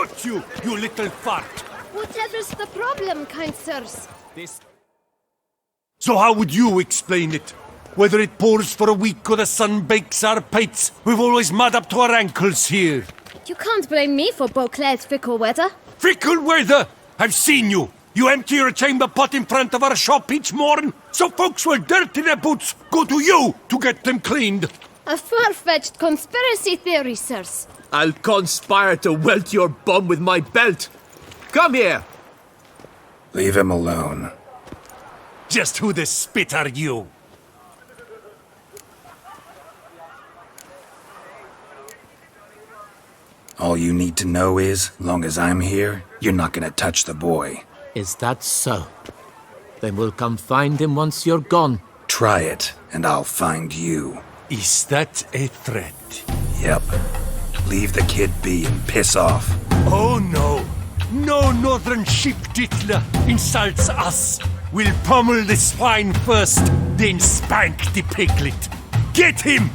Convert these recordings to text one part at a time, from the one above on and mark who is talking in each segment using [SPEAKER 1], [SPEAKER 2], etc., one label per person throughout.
[SPEAKER 1] Shoot you, you little fart!
[SPEAKER 2] Whatever's the problem, kind sirs?
[SPEAKER 1] So how would you explain it? Whether it pours for a week or the sun bakes our pates, we've always mud up to our ankles here.
[SPEAKER 2] You can't blame me for Beauclair's fickle weather.
[SPEAKER 1] Fickle weather! I've seen you! You empty your chamber pot in front of our shop each morn, so folks will dirty their boots go to you to get them cleaned.
[SPEAKER 2] A far-fetched conspiracy theory, sirs.
[SPEAKER 3] I'll conspire to welt your bum with my belt. Come here!
[SPEAKER 4] Leave him alone.
[SPEAKER 1] Just who the spit are you?
[SPEAKER 4] All you need to know is, long as I'm here, you're not gonna touch the boy.
[SPEAKER 3] Is that so? Then we'll come find him once you're gone.
[SPEAKER 4] Try it, and I'll find you.
[SPEAKER 1] Is that a threat?
[SPEAKER 4] Yep. Leave the kid be and piss off.
[SPEAKER 1] Oh no! No northern sheep Dettlaff insults us! We'll pummel the swine first, then spank the piglet. Get him!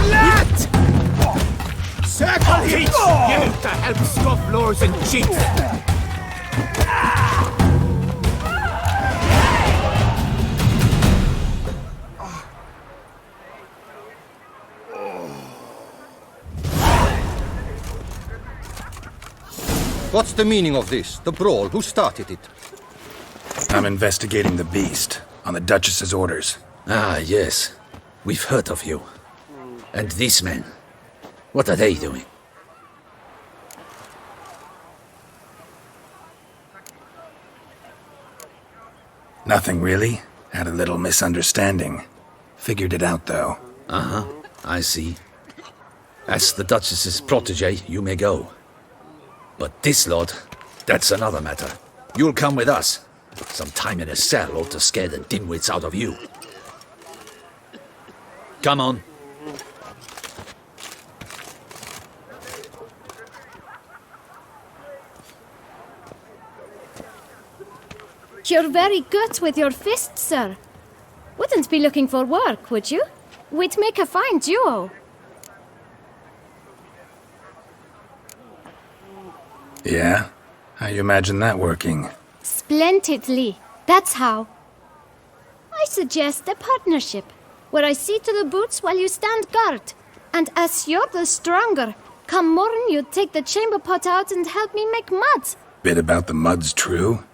[SPEAKER 3] Let! Circle him! You to help scofflaws and cheats!
[SPEAKER 5] What's the meaning of this? The brawl? Who started it?
[SPEAKER 4] I'm investigating the beast, on the Duchess's orders.
[SPEAKER 6] Ah, yes. We've heard of you. And these men, what are they doing?
[SPEAKER 4] Nothing really. Had a little misunderstanding. Figured it out, though.
[SPEAKER 6] Uh-huh, I see. As the Duchess's protege, you may go. But this lot, that's another matter. You'll come with us. Some time in a cell ought to scare the dimwits out of you. Come on.
[SPEAKER 2] You're very good with your fists, sir. Wouldn't be looking for work, would you? We'd make a fine duo.
[SPEAKER 4] Yeah? How you imagine that working?
[SPEAKER 2] Splendidly. That's how. I suggest a partnership, where I see to the boots while you stand guard. And as you're the stronger, come morn you take the chamber pot out and help me make mud.
[SPEAKER 4] Bit about the mud's true?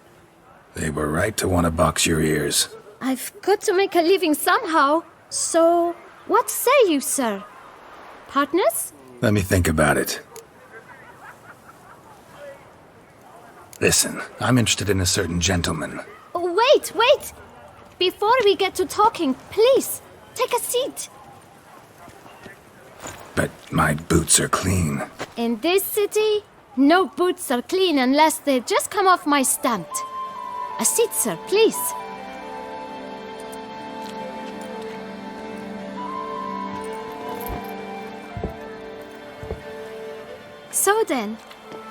[SPEAKER 4] They were right to want to box your ears.
[SPEAKER 2] I've got to make a living somehow. So, what say you, sir? Partners?
[SPEAKER 4] Let me think about it. Listen, I'm interested in a certain gentleman.
[SPEAKER 2] Oh, wait! Before we get to talking, please, take a seat.
[SPEAKER 4] But my boots are clean.
[SPEAKER 2] In this city, no boots are clean unless they just come off my stand. A seat, sir, please. So then,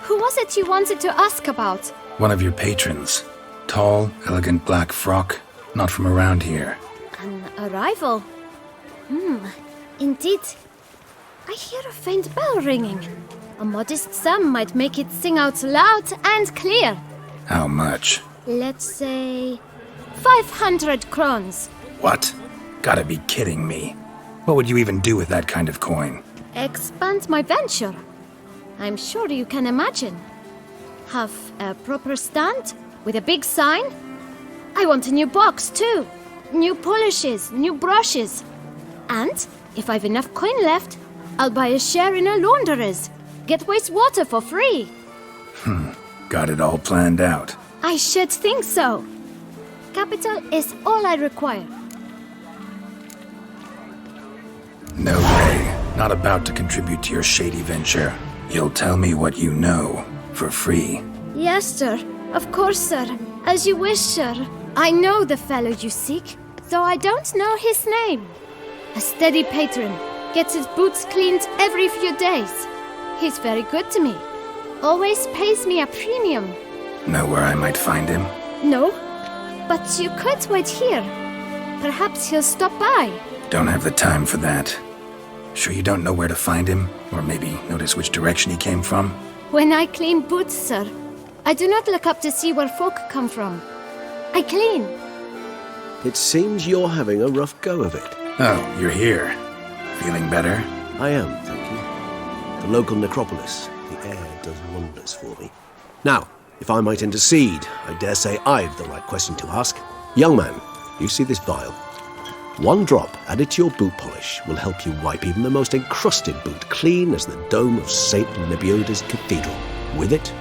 [SPEAKER 2] who was it you wanted to ask about?
[SPEAKER 4] One of your patrons. Tall, elegant black frock. Not from around here.
[SPEAKER 2] An arrival? Indeed. I hear a faint bell ringing. A modest sum might make it sing out loud and clear.
[SPEAKER 4] How much?
[SPEAKER 2] Let's say 500 crowns.
[SPEAKER 4] What? Gotta be kidding me. What would you even do with that kind of coin?
[SPEAKER 2] Expand my venture. I'm sure you can imagine. Have a proper stand with a big sign. I want a new box too. New polishes, new brushes. And if I've enough coin left, I'll buy a share in a launderer's. Get wastewater for free.
[SPEAKER 4] Got it all planned out.
[SPEAKER 2] I should think so. Capital is all I require.
[SPEAKER 4] No way. Not about to contribute to your shady venture. You'll tell me what you know, for free.
[SPEAKER 2] Yes, sir. Of course, sir. As you wish, sir. I know the fellow you seek, though I don't know his name. A steady patron. Gets his boots cleaned every few days. He's very good to me. Always pays me a premium.
[SPEAKER 4] Know where I might find him?
[SPEAKER 2] No, but you could wait here. Perhaps he'll stop by.
[SPEAKER 4] Don't have the time for that. Sure you don't know where to find him? Or maybe notice which direction he came from?
[SPEAKER 2] When I clean boots, sir, I do not look up to see where folk come from. I clean.
[SPEAKER 7] It seems you're having a rough go of it.
[SPEAKER 4] Oh, you're here. Feeling better?
[SPEAKER 7] I am, thank you. The local necropolis. The air does wonders for me. Now, if I might intercede, I dare say I've the right question to ask. Young man, you see this vial? One drop added to your boot polish will help you wipe even the most encrusted boot clean as the dome of St. Lebioda's cathedral. With it,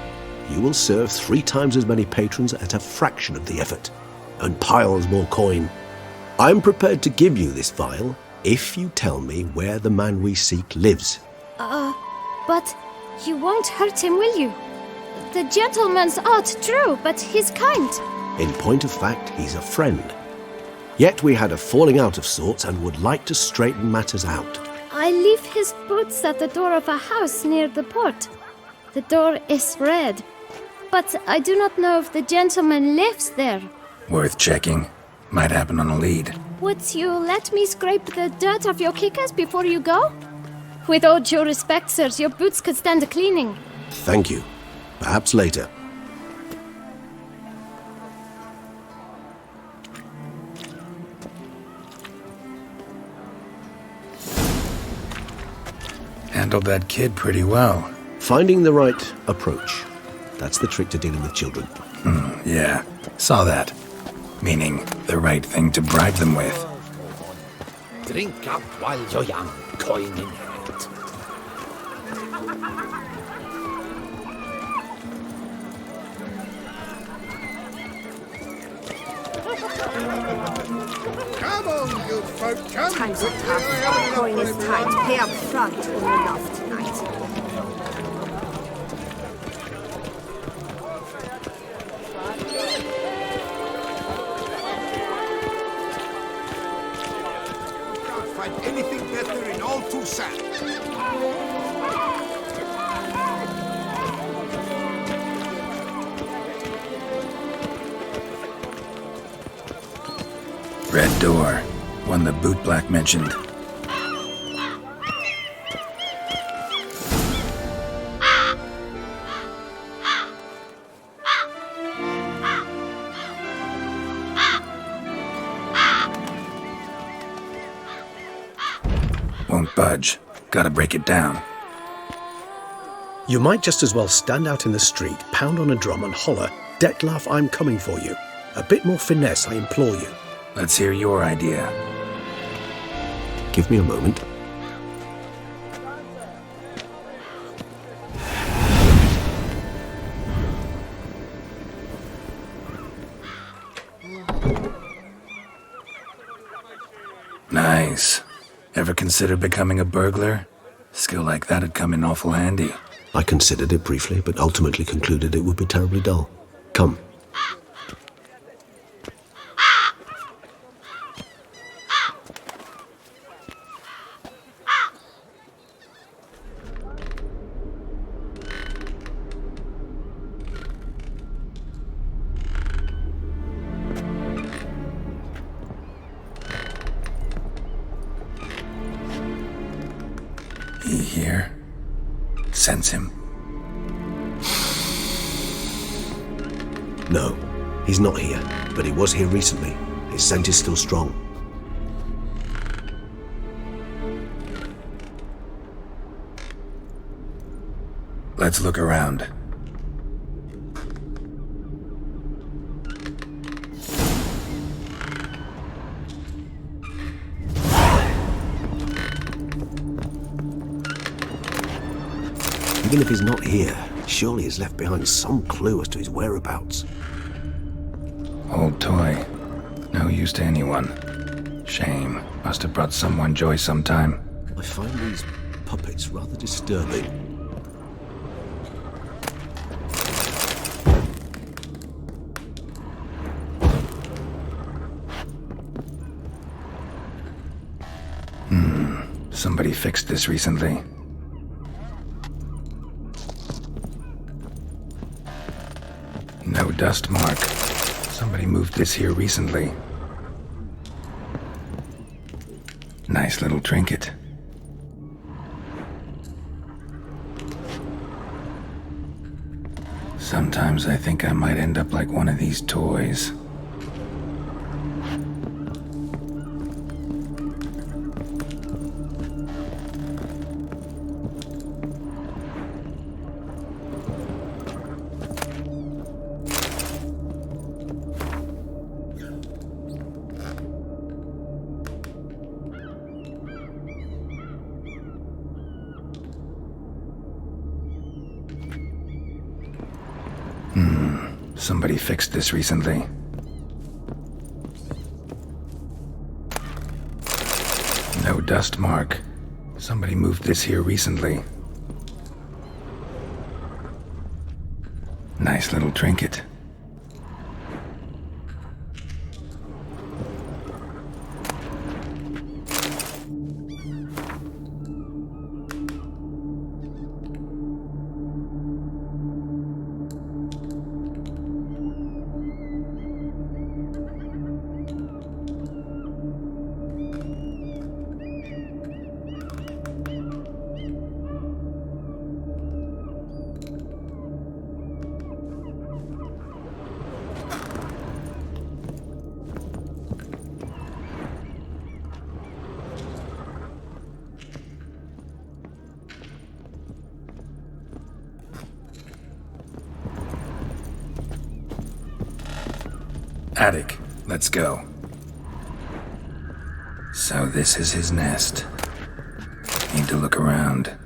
[SPEAKER 7] you will serve 3 times as many patrons at a fraction of the effort, and piles more coin. I'm prepared to give you this vial if you tell me where the man we seek lives.
[SPEAKER 2] But you won't hurt him, will you? The gentleman's odd, true, but he's kind.
[SPEAKER 7] In point of fact, he's a friend. Yet we had a falling out of sorts and would like to straighten matters out.
[SPEAKER 2] I leave his boots at the door of a house near the port. The door is red, but I do not know if the gentleman lives there.
[SPEAKER 4] Worth checking. Might happen on a lead.
[SPEAKER 2] Would you let me scrape the dirt off your kickers before you go? With all due respect, sirs, your boots could stand a cleaning.
[SPEAKER 7] Thank you. Perhaps later.
[SPEAKER 4] Handled that kid pretty well.
[SPEAKER 7] Finding the right approach. That's the trick to dealing with children.
[SPEAKER 4] Yeah, saw that. Meaning, the right thing to bribe them with.
[SPEAKER 6] Drink up while you're young, coin in hand.
[SPEAKER 8] Come on, you folk, come!
[SPEAKER 9] Times are tough. Coin is tight. Pay up front or you're off tonight.
[SPEAKER 8] Can't find anything better in all Toussaint.
[SPEAKER 4] Red door. One the bootblack mentioned. Won't budge. Gotta break it down.
[SPEAKER 10] You might just as well stand out in the street, pound on a drum and holler, "Dettlaff, I'm coming for you." A bit more finesse, I implore you.
[SPEAKER 4] Let's hear your idea.
[SPEAKER 7] Give me a moment.
[SPEAKER 4] Nice. Ever consider becoming a burglar? Skill like that'd come in awful handy.
[SPEAKER 7] I considered it briefly, but ultimately concluded it would be terribly dull. Come.
[SPEAKER 4] He here? Sense him.
[SPEAKER 7] No, he's not here, but he was here recently. His scent is still strong.
[SPEAKER 4] Let's look around.
[SPEAKER 7] Even if he's not here, surely he's left behind some clue as to his whereabouts.
[SPEAKER 4] Old toy. No use to anyone. Shame. Must have brought someone joy sometime.
[SPEAKER 7] I find these puppets rather disturbing.
[SPEAKER 4] Somebody fixed this recently. No dust mark. Somebody moved this here recently. Nice little trinket. Sometimes I think I might end up like one of these toys. Somebody fixed this recently. No dust mark. Somebody moved this here recently. Nice little trinket. Attic, let's go. So this is his nest. Need to look around.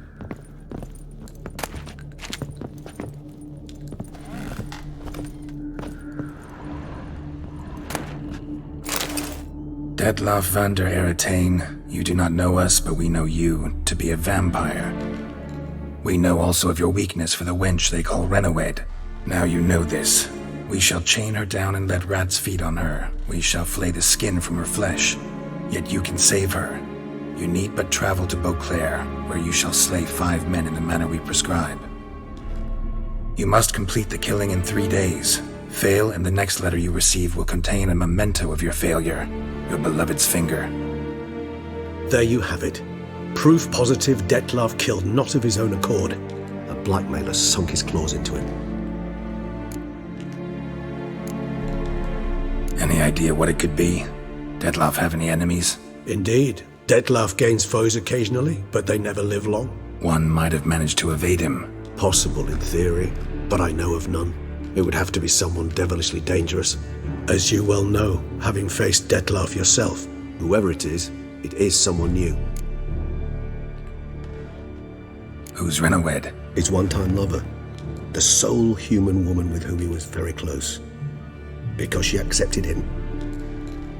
[SPEAKER 4] Dettlaff van der Eretain, you do not know us, but we know you to be a vampire. We know also of your weakness for the wench they call Renowed. Now you know this. We shall chain her down and let rats feed on her. We shall flay the skin from her flesh. Yet you can save her. You need but travel to Beauclair, where you shall slay 5 men in the manner we prescribe. You must complete the killing in 3 days. Fail, and the next letter you receive will contain a memento of your failure. Your beloved's finger.
[SPEAKER 10] There you have it. Proof positive Dettlaff killed not of his own accord.
[SPEAKER 7] A blackmailer sunk his claws into him.
[SPEAKER 4] Any idea what it could be? Dettlaff have any enemies?
[SPEAKER 10] Indeed. Dettlaff gains foes occasionally, but they never live long.
[SPEAKER 4] One might have managed to evade him.
[SPEAKER 10] Possible in theory, but I know of none. It would have to be someone devilishly dangerous. As you well know, having faced Dettlaff yourself.
[SPEAKER 7] Whoever it is someone new.
[SPEAKER 4] Who's Renowed?
[SPEAKER 10] His one-time lover. The sole human woman with whom he was very close. Because she accepted him.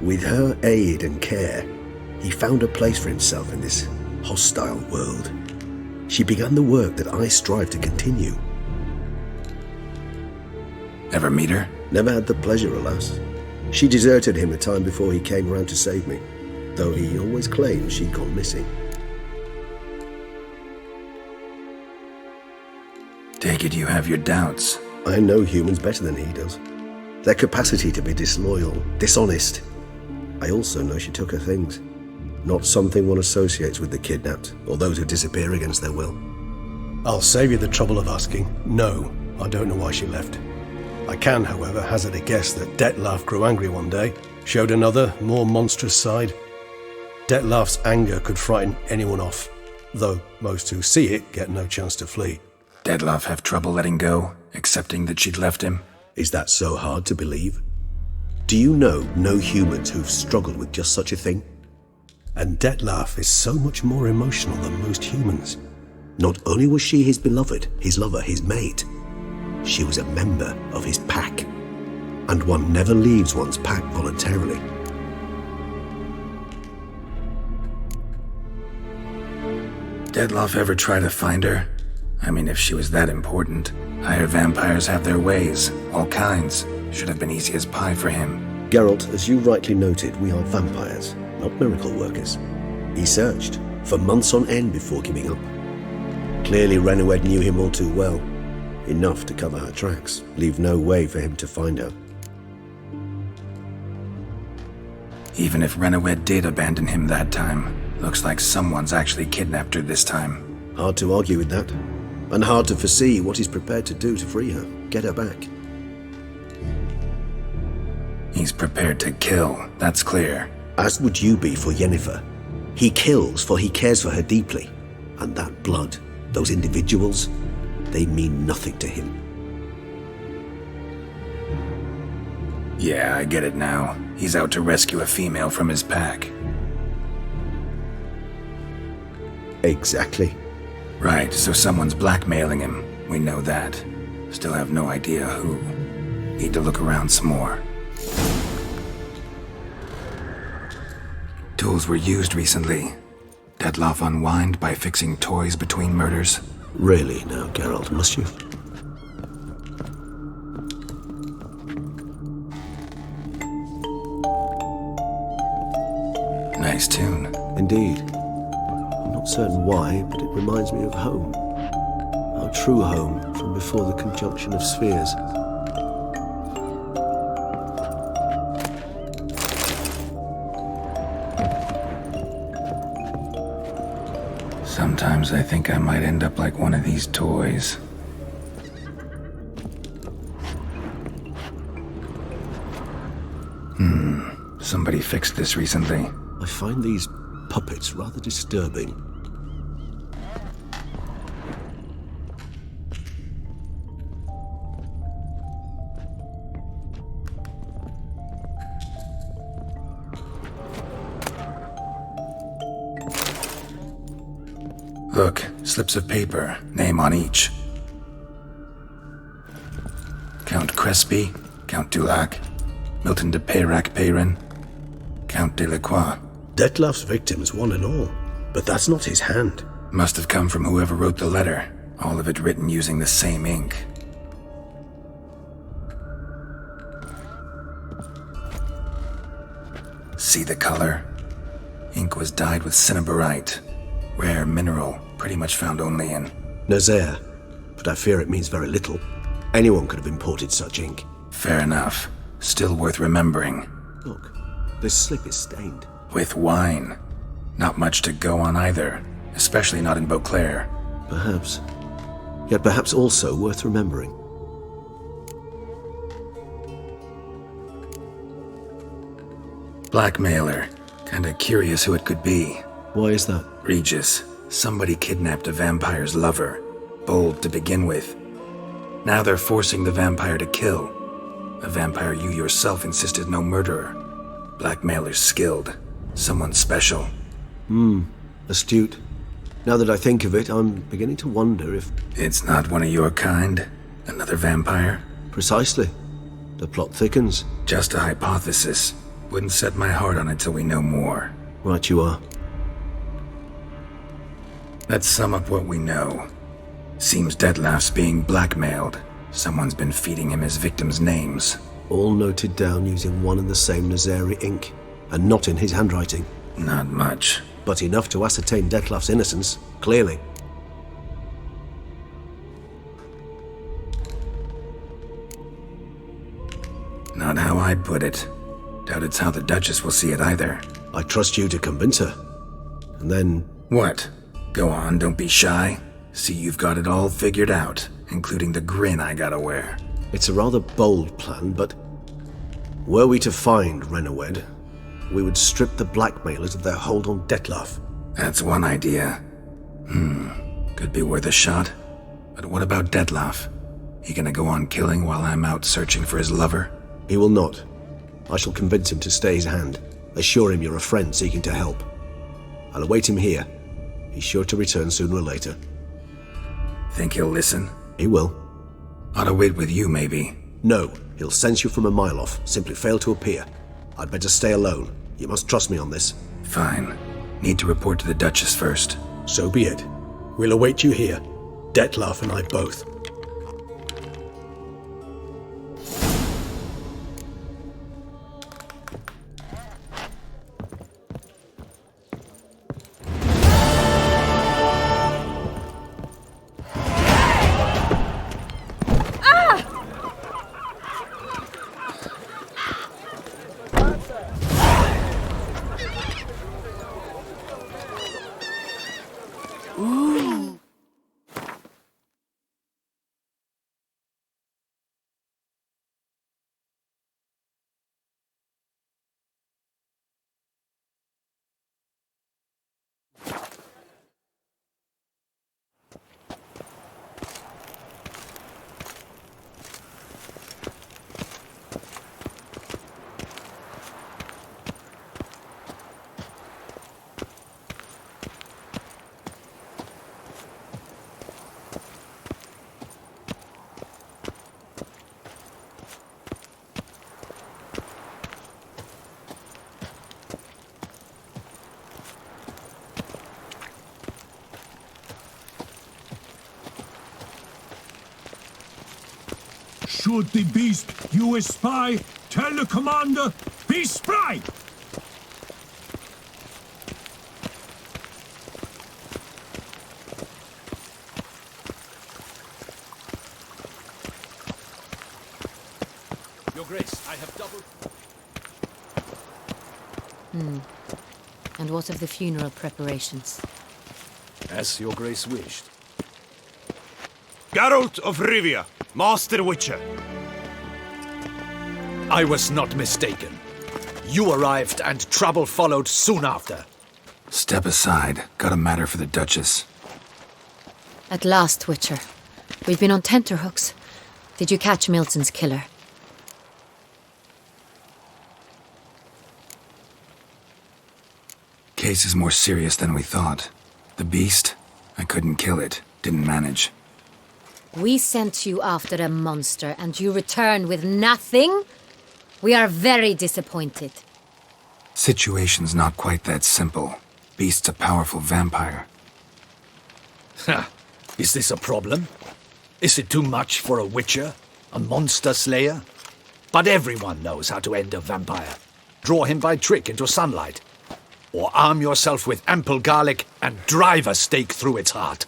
[SPEAKER 10] With her aid and care, he found a place for himself in this hostile world. She began the work that I strive to continue.
[SPEAKER 4] Ever meet her?
[SPEAKER 10] Never had the pleasure, alas. She deserted him a time before he came round to save me, though he always claimed she'd gone missing.
[SPEAKER 4] Take it you have your doubts.
[SPEAKER 10] I know humans better than he does. Their capacity to be disloyal, dishonest. I also know she took her things. Not something one associates with the kidnapped, or those who disappear against their will. I'll save you the trouble of asking. No, I don't know why she left. I can, however, hazard a guess that Dettlaff grew angry one day, showed another, more monstrous side. Dettlaff's anger could frighten anyone off, though most who see it get no chance to flee.
[SPEAKER 4] Dettlaff have trouble letting go, accepting that she'd left him?
[SPEAKER 10] Is that so hard to believe? Do you know no humans who've struggled with just such a thing? And Dettlaff is so much more emotional than most humans. Not only was she his beloved, his lover, his mate, she was a member of his pack. And one never leaves one's pack voluntarily.
[SPEAKER 4] Dettlaff ever try to find her? I mean, if she was that important. Higher vampires have their ways, all kinds. Should have been easy as pie for him.
[SPEAKER 10] Geralt, as you rightly noted, we are vampires, not miracle workers. He searched for months on end before giving up. Clearly Renowed knew him all too well. Enough to cover her tracks, leave no way for him to find her.
[SPEAKER 4] Even if Renowed did abandon him that time, looks like someone's actually kidnapped her this time.
[SPEAKER 10] Hard to argue with that. And hard to foresee what he's prepared to do to free her. get her back.
[SPEAKER 4] He's prepared to kill, that's clear.
[SPEAKER 10] As would you be for Yennefer. He kills for he cares for her deeply. And that blood, those individuals, they mean nothing to him.
[SPEAKER 4] Yeah, I get it now. He's out to rescue a female from his pack.
[SPEAKER 10] Exactly.
[SPEAKER 4] Right, so someone's blackmailing him. We know that. Still have no idea who. Need to look around some more. Tools were used recently. Dettlaff unwind by fixing toys between murders.
[SPEAKER 10] Really now, Geralt, must you?
[SPEAKER 4] Nice tune.
[SPEAKER 10] Indeed. I'm not certain why, but it reminds me of home. Our true home from before the conjunction of spheres.
[SPEAKER 4] Sometimes I think I might end up like one of these toys. Somebody fixed this recently.
[SPEAKER 10] I find these puppets rather disturbing.
[SPEAKER 4] Look, slips of paper, name on each. Count Crespi, Count Dulac, Milton de Peyrac-Peyrin, Count Delacroix.
[SPEAKER 10] Dettlaff's victims, one and all. But that's not his hand.
[SPEAKER 4] Must have come from whoever wrote the letter. All of it written using the same ink. See the color? Ink was dyed with cinnabarite. Rare mineral, pretty much found only in
[SPEAKER 10] Nazaire, but I fear it means very little. Anyone could have imported such ink.
[SPEAKER 4] Fair enough. Still worth remembering.
[SPEAKER 10] Look, this slip is stained.
[SPEAKER 4] With wine. Not much to go on either, especially not in Beauclair.
[SPEAKER 10] Perhaps. Yet perhaps also worth remembering.
[SPEAKER 4] Blackmailer. Kinda curious who it could be.
[SPEAKER 10] Why is that?
[SPEAKER 4] Regis. Somebody kidnapped a vampire's lover. Bold to begin with. Now they're forcing the vampire to kill. A vampire you yourself insisted no murderer. Blackmailer's skilled. Someone special.
[SPEAKER 10] Astute. Now that I think of it, I'm beginning to wonder if...
[SPEAKER 4] It's not one of your kind? Another vampire?
[SPEAKER 10] Precisely. The plot thickens.
[SPEAKER 4] Just a hypothesis. Wouldn't set my heart on it till we know more.
[SPEAKER 10] Right you are.
[SPEAKER 4] Let's sum up what we know. Seems Dettlaff's being blackmailed. Someone's been feeding him his victims' names.
[SPEAKER 10] All noted down using one and the same Nazari ink, and not in his handwriting.
[SPEAKER 4] Not much.
[SPEAKER 10] But enough to ascertain Dettlaff's innocence, clearly.
[SPEAKER 4] Not how I'd put it. Doubt it's how the Duchess will see it either.
[SPEAKER 10] I trust you to convince her. And then...
[SPEAKER 4] What? Go on, don't be shy. See you've got it all figured out, including the grin I gotta wear.
[SPEAKER 10] It's a rather bold plan, but... Were we to find Renowed, we would strip the blackmailers of their hold on Dettlaff.
[SPEAKER 4] That's one idea. Could be worth a shot. But what about Dettlaff? He gonna go on killing while I'm out searching for his lover?
[SPEAKER 10] He will not. I shall convince him to stay his hand. Assure him you're a friend seeking to help. I'll await him here. He's sure to return sooner or later.
[SPEAKER 4] Think he'll listen?
[SPEAKER 10] He will.
[SPEAKER 4] Ought to wait with you, maybe.
[SPEAKER 10] No, he'll sense you from a mile off. Simply fail to appear. I'd better stay alone. You must trust me on this.
[SPEAKER 4] Fine. Need to report to the Duchess first.
[SPEAKER 10] So be it. We'll await you here. Dettlaff and I both.
[SPEAKER 1] Should the beast you espy, tell the commander, be spry!
[SPEAKER 6] Your Grace, I have double...
[SPEAKER 11] And what of the funeral preparations?
[SPEAKER 6] As your Grace wished.
[SPEAKER 8] Geralt of Rivia, Master Witcher.
[SPEAKER 6] I was not mistaken. You arrived and trouble followed soon after.
[SPEAKER 4] Step aside. Got a matter for the Duchess.
[SPEAKER 11] At last, Witcher. We've been on tenterhooks. Did you catch Milton's killer?
[SPEAKER 4] Case is more serious than we thought. The beast? I couldn't kill it. Didn't manage.
[SPEAKER 11] We sent you after a monster and you returned with nothing? We are very disappointed.
[SPEAKER 4] Situation's not quite that simple. Beast's a powerful vampire.
[SPEAKER 6] Ha! Is this a problem? Is it too much for a Witcher? A monster slayer? But everyone knows how to end a vampire. Draw him by trick into sunlight. Or arm yourself with ample garlic and drive a stake through its heart.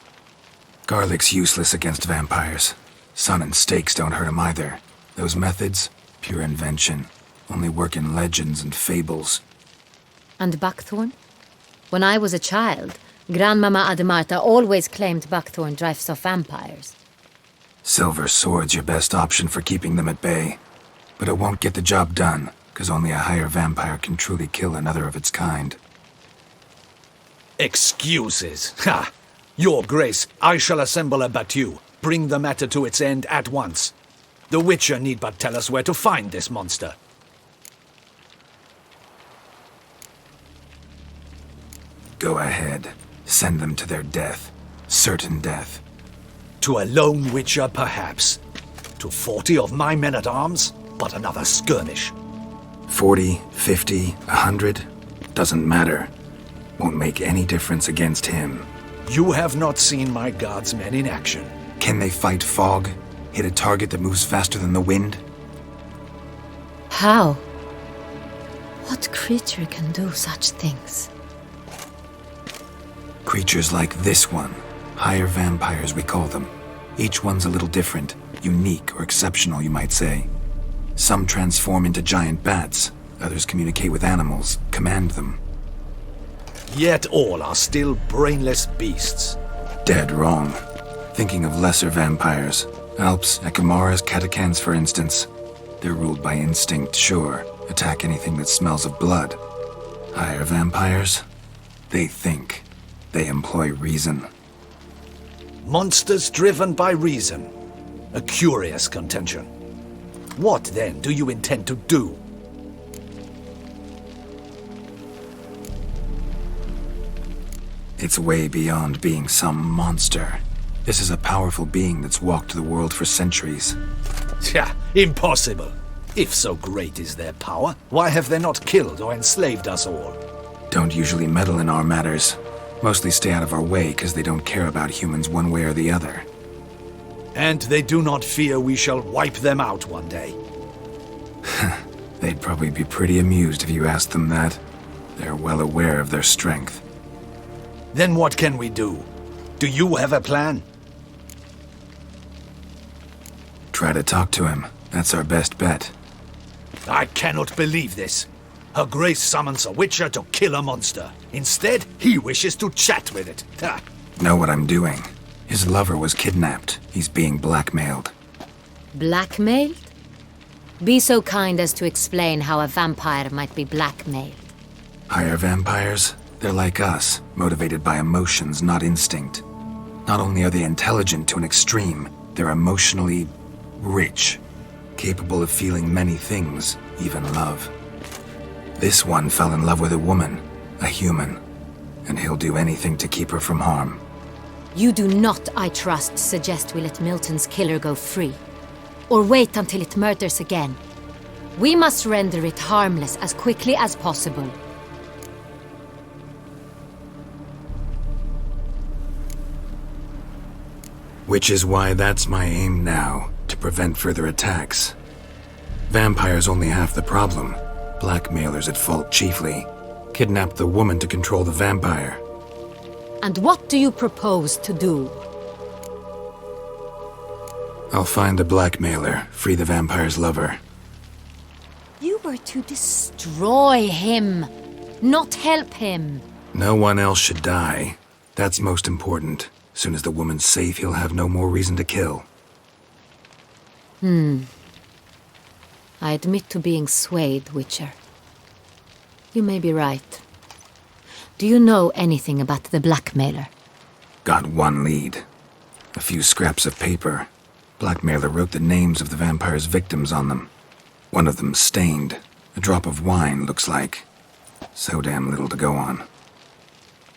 [SPEAKER 4] Garlic's useless against vampires. Sun and stakes don't hurt him either. Those methods, pure invention. Only work in legends and fables.
[SPEAKER 11] And buckthorn? When I was a child, Grandmama Ademarta always claimed buckthorn drives off vampires.
[SPEAKER 4] Silver sword's your best option for keeping them at bay. But it won't get the job done, because only a higher vampire can truly kill another of its kind.
[SPEAKER 6] Excuses. Ha! Your Grace, I shall assemble a battue. Bring the matter to its end at once. The Witcher need but tell us where to find this monster.
[SPEAKER 4] Go ahead. Send them to their death. Certain death.
[SPEAKER 6] To a lone Witcher, perhaps. To 40 of my men-at-arms, but another skirmish.
[SPEAKER 4] 40, 50, 100? Doesn't matter. Won't make any difference against him.
[SPEAKER 6] You have not seen my guardsmen in action.
[SPEAKER 4] Can they fight fog? Hit a target that moves faster than the wind?
[SPEAKER 11] How? What creature can do such things?
[SPEAKER 4] Creatures like this one. Higher vampires, we call them. Each one's a little different. Unique or exceptional, you might say. Some transform into giant bats. Others communicate with animals, command them.
[SPEAKER 6] Yet all are still brainless beasts.
[SPEAKER 4] Dead wrong. Thinking of lesser vampires. Alps, Ekamaras, Catacans, for instance. They're ruled by instinct, sure. Attack anything that smells of blood. Higher vampires? They think. They employ reason.
[SPEAKER 6] Monsters driven by reason. A curious contention. What, then, do you intend to do?
[SPEAKER 4] It's way beyond being some monster. This is a powerful being that's walked the world for centuries.
[SPEAKER 6] Tja, impossible. If so great is their power, why have they not killed or enslaved us all?
[SPEAKER 4] Don't usually meddle in our matters. Mostly stay out of our way because they don't care about humans one way or the other.
[SPEAKER 6] And they do not fear we shall wipe them out one day.
[SPEAKER 4] They'd probably be pretty amused if you asked them that. They're well aware of their strength.
[SPEAKER 6] Then what can we do? Do you have a plan?
[SPEAKER 4] Try to talk to him. That's our best bet.
[SPEAKER 6] I cannot believe this. Her Grace summons a Witcher to kill a monster. Instead, he wishes to chat with it. Ha!
[SPEAKER 4] Know what I'm doing. His lover was kidnapped. He's being blackmailed.
[SPEAKER 11] Blackmailed? Be so kind as to explain how a vampire might be blackmailed.
[SPEAKER 4] Higher vampires? They're like us, motivated by emotions, not instinct. Not only are they intelligent to an extreme, they're emotionally rich, capable of feeling many things, even love. This one fell in love with a woman, a human, and he'll do anything to keep her from harm.
[SPEAKER 11] You do not, I trust, suggest we let Milton's killer go free, or wait until it murders again. We must render it harmless as quickly as possible.
[SPEAKER 4] Which is why that's my aim now. to prevent further attacks. Vampires only half the problem. Blackmailers at fault chiefly. Kidnapped the woman to control the vampire.
[SPEAKER 11] And what do you propose to do?
[SPEAKER 4] I'll find the blackmailer, free the vampire's lover.
[SPEAKER 11] You were to destroy him, not help him.
[SPEAKER 4] No one else should die. That's most important. Soon as the woman's safe, he'll have no more reason to kill.
[SPEAKER 11] I admit to being swayed, Witcher. You may be right. Do you know anything about the blackmailer?
[SPEAKER 4] Got one lead. A few scraps of paper. Blackmailer wrote the names of the vampire's victims on them. One of them stained. A drop of wine, looks like. So damn little to go on.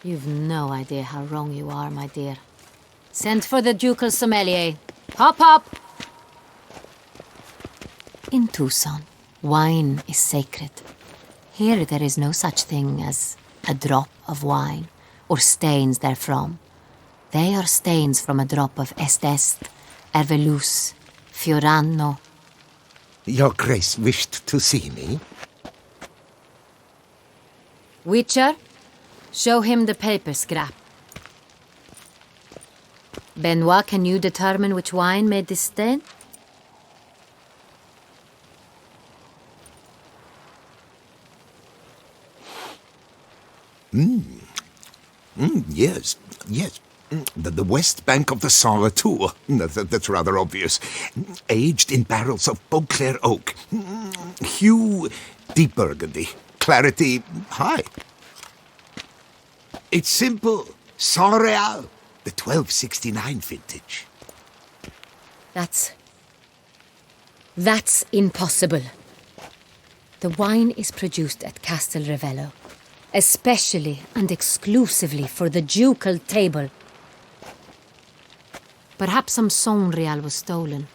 [SPEAKER 11] You've no idea how wrong you are, my dear. Send for the ducal sommelier. Hop, hop! In Tucson, wine is sacred. Here there is no such thing as a drop of wine, or stains therefrom. They are stains from a drop of Est, Ervelus, Fiorano.
[SPEAKER 8] Your Grace wished to see me?
[SPEAKER 11] Witcher, show him the paper scrap. Benoit, can you determine which wine made this stain?
[SPEAKER 8] Yes. The west bank of the Saint Retour. That's rather obvious. Aged in barrels of Beauclair oak. Hue, deep burgundy. Clarity, high. It's simple. Saint Real, the 1269 vintage.
[SPEAKER 11] That's impossible. The wine is produced at Castel Revello, especially and exclusively for the ducal table. Perhaps some Saint Real was stolen.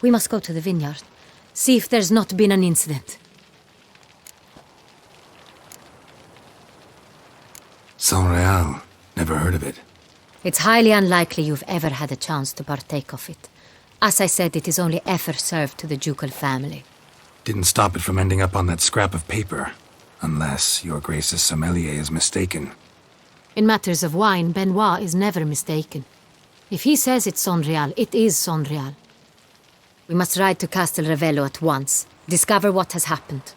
[SPEAKER 11] We must go to the vineyard, see if there's not been an incident.
[SPEAKER 4] Saint Real. Never heard of it.
[SPEAKER 11] It's highly unlikely you've ever had a chance to partake of it. As I said, it is only ever served to the ducal family.
[SPEAKER 4] Didn't stop it from ending up on that scrap of paper. Unless your Grace's sommelier is mistaken.
[SPEAKER 11] In matters of wine, Benoit is never mistaken. If he says it's Saint Real, it is Saint Real. We must ride to Castel Revello at once. Discover what has happened.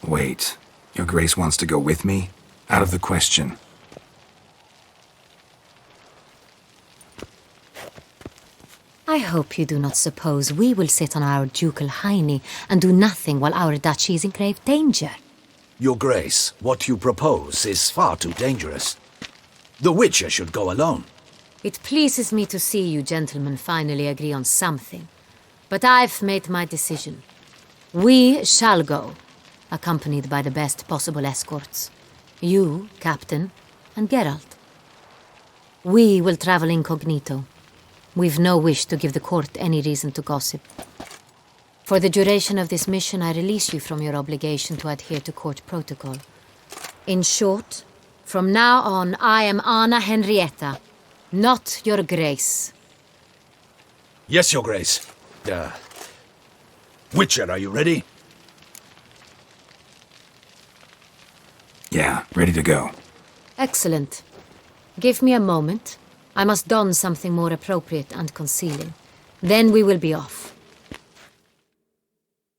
[SPEAKER 4] Wait. Your Grace wants to go with me? Out of the question.
[SPEAKER 11] I hope you do not suppose we will sit on our ducal hiney and do nothing while our duchy is in grave danger.
[SPEAKER 6] Your Grace, what you propose is far too dangerous. The Witcher should go alone.
[SPEAKER 11] It pleases me to see you gentlemen finally agree on something. But I've made my decision. We shall go, accompanied by the best possible escorts. You, Captain, and Geralt. We will travel incognito. We've no wish to give the court any reason to gossip. For the duration of this mission, I release you from your obligation to adhere to court protocol. In short, from now on, I am Anna Henrietta, not your Grace.
[SPEAKER 6] Yes, Your Grace. Witcher, are you ready?
[SPEAKER 4] Yeah, ready to go.
[SPEAKER 11] Excellent. Give me a moment. I must don something more appropriate and concealing. Then we will be off.